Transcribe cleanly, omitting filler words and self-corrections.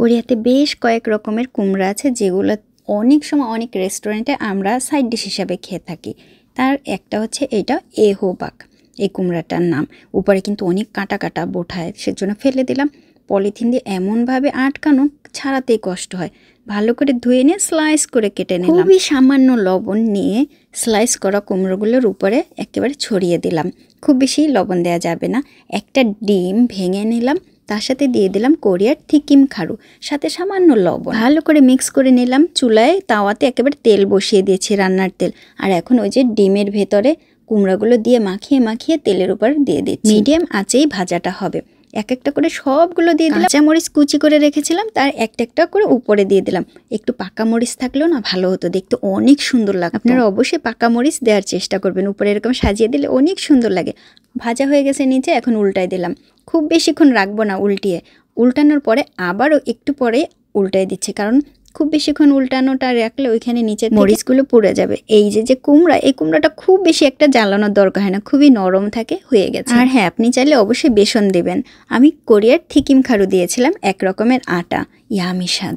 কোরিয়াতে বেশ কয়েক রকমের কুমড়া আছে যেগুলো অনেক সময় অনেক রেস্টুরেন্টে আমরা সাইড ডিশ হিসাবে খেয়ে থাকি। তার একটা হচ্ছে এটা এহোবাক, এই কুমড়াটার নাম। উপরে কিন্তু অনেক কাটা কাটা বোঠায়, সেজন্য ফেলে দিলাম। পলিথিন দিয়ে এমনভাবে আটকানো, ছাড়াতেই কষ্ট হয়। ভালো করে ধুয়ে নিয়ে স্লাইস করে কেটে নিলাম। খুবই সামান্য লবণ নিয়ে স্লাইস করা কুমড়োগুলোর উপরে একেবারে ছড়িয়ে দিলাম। খুব বেশি লবণ দেওয়া যাবে না। একটা ডিম ভেঙে নিলাম, তার সাথে দিয়ে দিলাম কোরিয়ার থিকিম খারু, সাথে সামান্য লবণ। ভালো করে মিক্স করে নিলাম। চুলায় তাওয়াতে একেবারে তেল বসিয়ে দিয়েছি, রান্নার তেল। আর এখন ওই যে ডিমের ভেতরে কুমড়াগুলো দিয়ে মাখিয়ে মাখিয়ে তেলের উপর দিয়ে দিচ্ছি। মিডিয়াম আঁচেই ভাজাটা হবে। এক একটা করে সবগুলো দিয়ে দিলাম। কাঁচা মরিচ কুচি করে রেখেছিলাম, তার একটা একটা করে উপরে দিয়ে দিলাম। একটু পাকা মরিচ থাকলেও না ভালো হতো, দেখতে অনেক সুন্দর লাগে। আপনারা অবশ্যই পাকা মরিচ দেওয়ার চেষ্টা করবেন। উপরে এরকম সাজিয়ে দিলে অনেক সুন্দর লাগে। ভাজা হয়ে গেছে নিচে, এখন উল্টাই দিলাম। খুব বেশিক্ষণ রাখবো না উল্টিয়ে। উল্টানোর পরে আবারও একটু পরে উল্টাই দিচ্ছি, কারণ খুব বেশিক্ষণ উল্টানোটা রাখলে ওইখানে নিচে মরিচগুলো পুড়ে যাবে। এই যে কুমড়া, এই কুমড়াটা খুব বেশি একটা জ্বালানোর দরকার হয় না, খুবই নরম থাকে, হয়ে গেছে। আর হ্যাঁ, আপনি চাইলে অবশ্যই বেসন দেবেন। আমি কোরিয়ার থিকিম খারু দিয়েছিলাম, এক রকমের আটা, ইয়ামি স্বাদ।